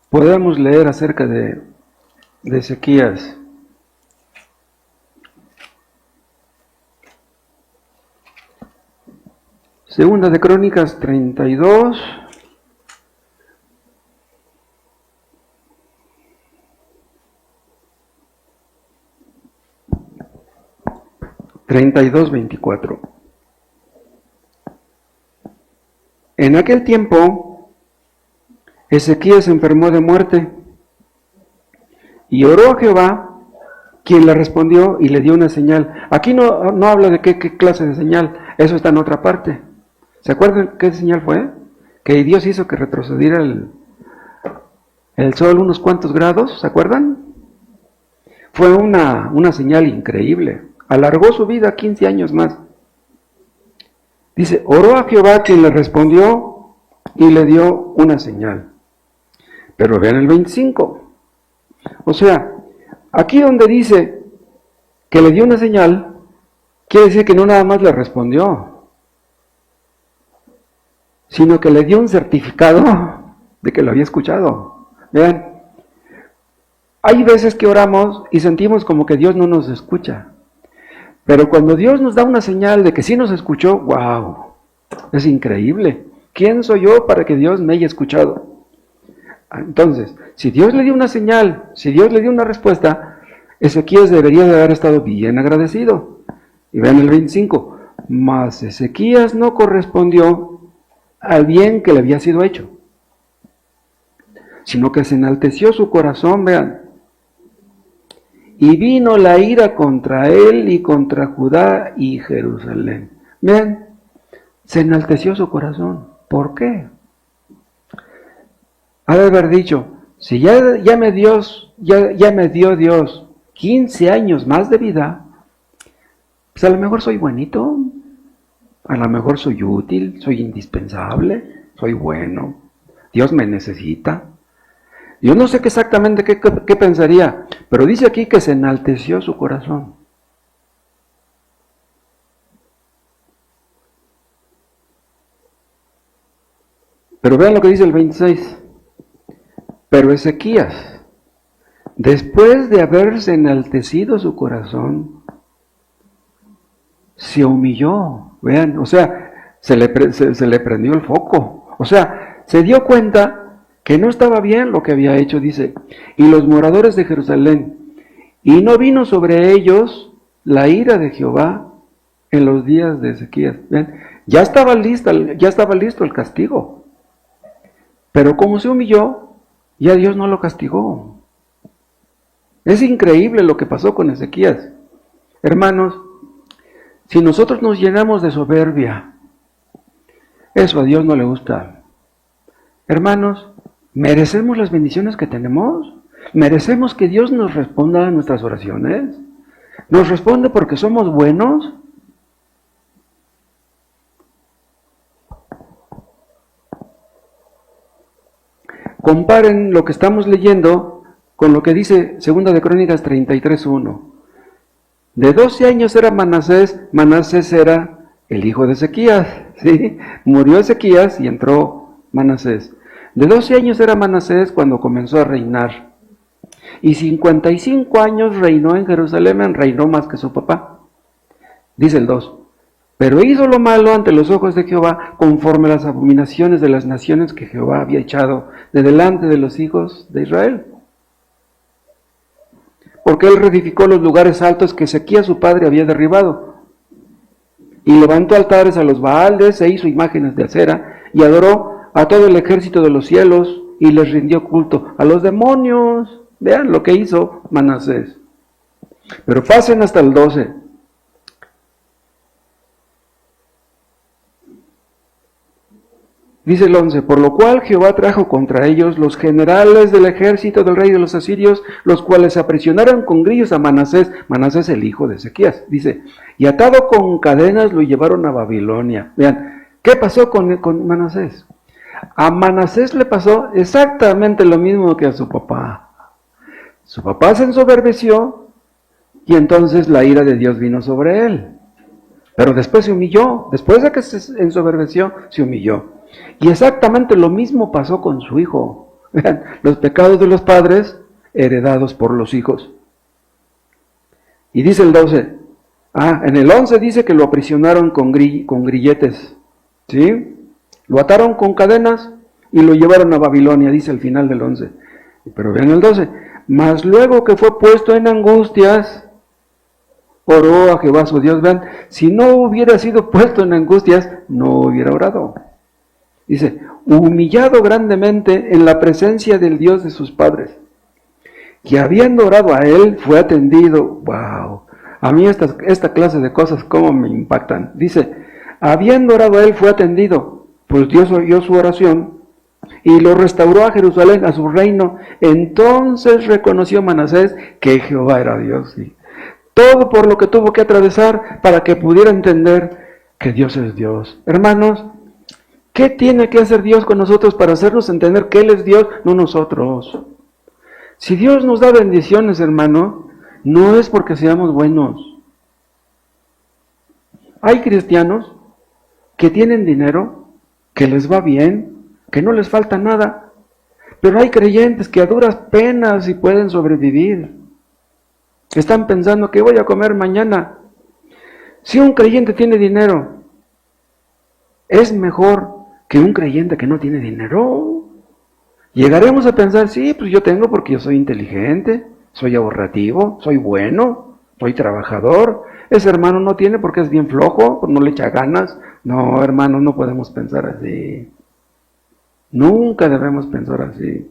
S1: podemos leer acerca de Ezequías. Segunda de Crónicas 32. (32:24). En aquel tiempo, Ezequías se enfermó de muerte y oró a Jehová, quien le respondió y le dio una señal. Aquí no habla de qué clase de señal, eso está en otra parte. ¿Se acuerdan qué señal fue? Que Dios hizo que retrocediera el sol unos cuantos grados, ¿se acuerdan? Fue una señal increíble. Alargó su vida 15 años más. Dice, oró a Jehová, quien le respondió y le dio una señal. Pero vean el 25. O sea, aquí donde dice que le dio una señal, quiere decir que no nada más le respondió, sino que le dio un certificado de que lo había escuchado. Vean, hay veces que oramos y sentimos como que Dios no nos escucha. Pero cuando Dios nos da una señal de que sí nos escuchó, ¡wow! Es increíble. ¿Quién soy yo para que Dios me haya escuchado? Entonces, si Dios le dio una señal, si Dios le dio una respuesta, Ezequías debería de haber estado bien agradecido. Y vean el 25. Mas Ezequías no correspondió al bien que le había sido hecho, sino que se enalteció su corazón, vean. Y vino la ira contra él y contra Judá y Jerusalén. Vean, se enalteció su corazón. ¿Por qué? Ha de haber dicho, si ya me dio Dios 15 años más de vida, pues a lo mejor soy buenito, a lo mejor soy útil, soy indispensable, soy bueno, Dios me necesita. Yo no sé exactamente qué pensaría, pero dice aquí que se enalteció su corazón. Pero vean lo que dice el 26. Pero Ezequías, después de haberse enaltecido su corazón, se humilló. Vean, o sea, se le prendió el foco. O sea, se dio cuenta que no estaba bien lo que había hecho, dice, y los moradores de Jerusalén, y no vino sobre ellos la ira de Jehová en los días de Ezequías. ¿Ven? Ya estaba listo el castigo, pero como se humilló, ya Dios no lo castigó. Es increíble lo que pasó con Ezequías. Hermanos, Si nosotros nos llenamos de soberbia, eso a Dios no le gusta. Hermanos, ¿merecemos las bendiciones que tenemos? ¿Merecemos que Dios nos responda a nuestras oraciones? ¿Nos responde porque somos buenos? Comparen lo que estamos leyendo con lo que dice 2 de Crónicas 33:1. De 12 años era Manasés, Manasés era el hijo de Ezequías, ¿sí? Murió Ezequías y entró Manasés. De 12 años era Manasés cuando comenzó a reinar. Y 55 años reinó en Jerusalén, reinó más que su papá. Dice el 2. Pero hizo lo malo ante los ojos de Jehová, conforme a las abominaciones de las naciones que Jehová había echado de delante de los hijos de Israel. Porque él reedificó los lugares altos que Ezequías su padre había derribado. Y levantó altares a los Baales, e hizo imágenes de acera, y adoró a todo el ejército de los cielos, y les rindió culto a los demonios. Vean lo que hizo Manasés. Pero pasen hasta el 12. Dice el 11, por lo cual Jehová trajo contra ellos los generales del ejército del rey de los asirios, los cuales aprisionaron con grillos a Manasés, Manasés el hijo de Ezequías. Dice, y atado con cadenas lo llevaron a Babilonia. Vean, ¿qué pasó con Manasés? A Manasés le pasó exactamente lo mismo que a su papá. Su papá se ensoberbeció y entonces la ira de Dios vino sobre él. Pero después se humilló, después de que se ensoberbeció, se humilló. Y exactamente lo mismo pasó con su hijo. Vean, los pecados de los padres heredados por los hijos. Y dice el 12, en el 11 dice que lo aprisionaron con grilletes, ¿sí? Lo ataron con cadenas y lo llevaron a Babilonia, dice el final del 11. Pero vean el 12, mas luego que fue puesto en angustias, oró a Jehová su Dios. Vean, si no hubiera sido puesto en angustias, no hubiera orado. Dice, humillado grandemente en la presencia del Dios de sus padres, que habiendo orado a él, fue atendido. ¡Wow! A mí esta clase de cosas cómo me impactan. Dice, habiendo orado a él, fue atendido, pues Dios oyó su oración y lo restauró a Jerusalén, a su reino. Entonces reconoció Manasés que Jehová era Dios. ¿Sí? Todo por lo que tuvo que atravesar para que pudiera entender que Dios es Dios. Hermanos, ¿qué tiene que hacer Dios con nosotros para hacernos entender que Él es Dios, no nosotros? Si Dios nos da bendiciones, hermano, no es porque seamos buenos. Hay cristianos que tienen dinero, que les va bien, que no les falta nada, pero hay creyentes que a duras penas y pueden sobrevivir. Están pensando que voy a comer mañana. Si un creyente tiene dinero, es mejor que un creyente que no tiene dinero. Llegaremos a pensar, sí, pues yo tengo porque yo soy inteligente, soy ahorrativo, soy bueno, soy trabajador. Ese hermano no tiene porque es bien flojo, no le echa ganas. No, hermanos, no podemos pensar así. Nunca debemos pensar así.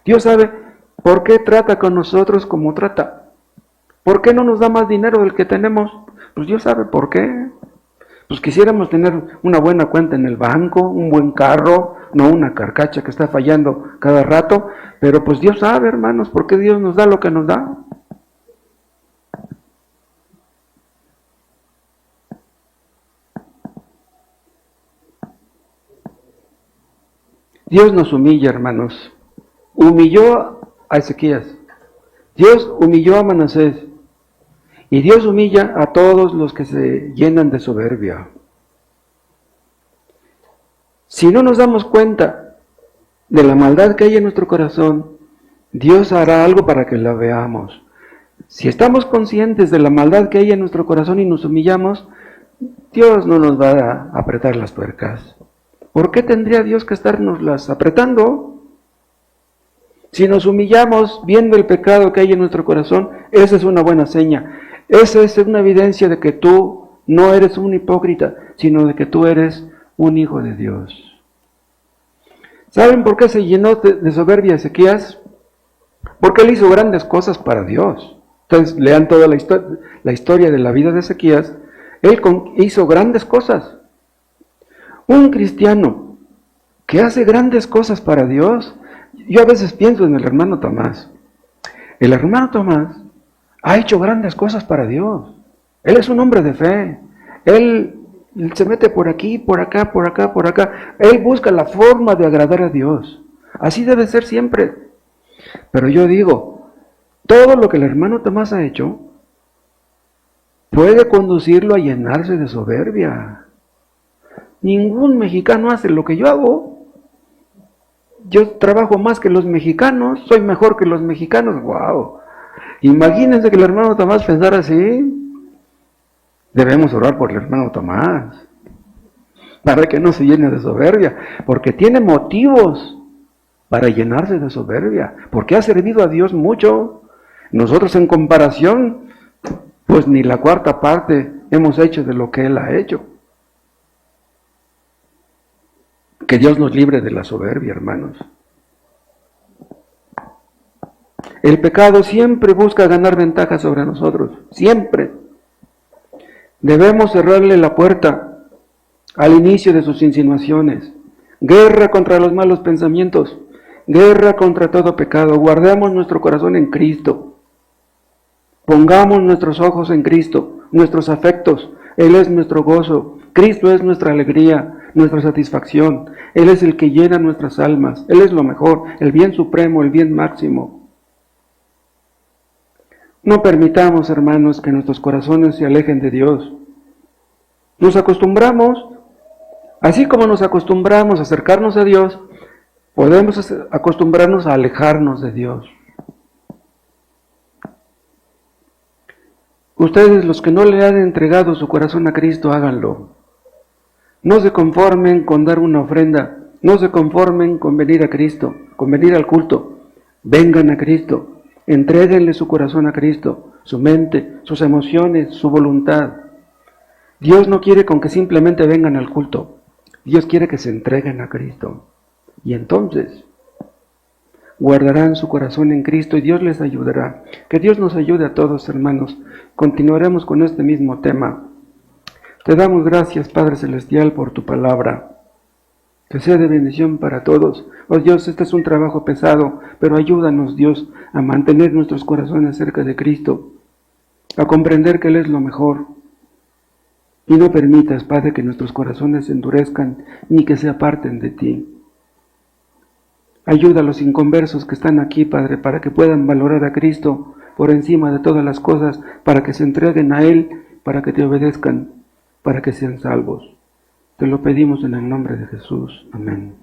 S1: Dios sabe por qué trata con nosotros como trata. ¿Por qué no nos da más dinero del que tenemos? Pues Dios sabe por qué. Pues quisiéramos tener una buena cuenta en el banco, un buen carro, no una carcacha que está fallando cada rato, pero pues Dios sabe, hermanos, por qué Dios nos da lo que nos da. Dios nos humilla, hermanos. Humilló a Ezequías. Dios humilló a Manasés. Y Dios humilla a todos los que se llenan de soberbia. Si no nos damos cuenta de la maldad que hay en nuestro corazón, Dios hará algo para que la veamos. Si estamos conscientes de la maldad que hay en nuestro corazón y nos humillamos, Dios no nos va a apretar las tuercas. ¿Por qué tendría Dios que estarnoslas apretando? Si nos humillamos viendo el pecado que hay en nuestro corazón, esa es una buena seña. Esa es una evidencia de que tú no eres un hipócrita, sino de que tú eres un hijo de Dios. ¿Saben por qué se llenó de soberbia Ezequías? Porque él hizo grandes cosas para Dios. Entonces lean toda la historia de la vida de Ezequías Él hizo grandes cosas. Un cristiano que hace grandes cosas para Dios, yo a veces pienso en el hermano Tomás. El hermano Tomás ha hecho grandes cosas para Dios. Él es un hombre de fe. Él se mete por aquí, por acá, por acá, por acá. Él busca la forma de agradar a Dios. Así debe ser siempre. Pero yo digo, todo lo que el hermano Tomás ha hecho puede conducirlo a llenarse de soberbia. Ningún mexicano hace lo que yo hago. Yo trabajo más que los mexicanos, soy mejor que los mexicanos. ¡Wow! Imagínense que el hermano Tomás pensara así. Debemos orar por el hermano Tomás, para que no se llene de soberbia, porque tiene motivos para llenarse de soberbia, porque ha servido a Dios mucho. Nosotros en comparación, pues ni la cuarta parte hemos hecho de lo que Él ha hecho. Que Dios nos libre de la soberbia, hermanos. El pecado siempre busca ganar ventaja sobre nosotros, siempre. Debemos cerrarle la puerta al inicio de sus insinuaciones. Guerra contra los malos pensamientos, guerra contra todo pecado. Guardemos nuestro corazón en Cristo. Pongamos nuestros ojos en Cristo, nuestros afectos. Él es nuestro gozo. Cristo es nuestra alegría, nuestra satisfacción. Él es el que llena nuestras almas. Él es lo mejor, el bien supremo, el bien máximo. No permitamos, hermanos, que nuestros corazones se alejen de Dios. Nos acostumbramos, así como nos acostumbramos a acercarnos a Dios, podemos acostumbrarnos a alejarnos de Dios. Ustedes, los que no le han entregado su corazón a Cristo, háganlo. No se conformen con dar una ofrenda, no se conformen con venir a Cristo, con venir al culto. Vengan a Cristo. Entréguenle su corazón a Cristo, su mente, sus emociones, su voluntad. Dios no quiere con que simplemente vengan al culto. Dios quiere que se entreguen a Cristo. Y entonces guardarán su corazón en Cristo y Dios les ayudará. Que Dios nos ayude a todos, hermanos. Continuaremos con este mismo tema. Te damos gracias, Padre Celestial, por tu palabra. Que sea de bendición para todos. Oh Dios, este es un trabajo pesado, pero ayúdanos, Dios, a mantener nuestros corazones cerca de Cristo, a comprender que Él es lo mejor. Y no permitas, Padre, que nuestros corazones se endurezcan, ni que se aparten de ti. Ayuda a los inconversos que están aquí, Padre, para que puedan valorar a Cristo por encima de todas las cosas, para que se entreguen a Él, para que te obedezcan, para que sean salvos. Te lo pedimos en el nombre de Jesús. Amén.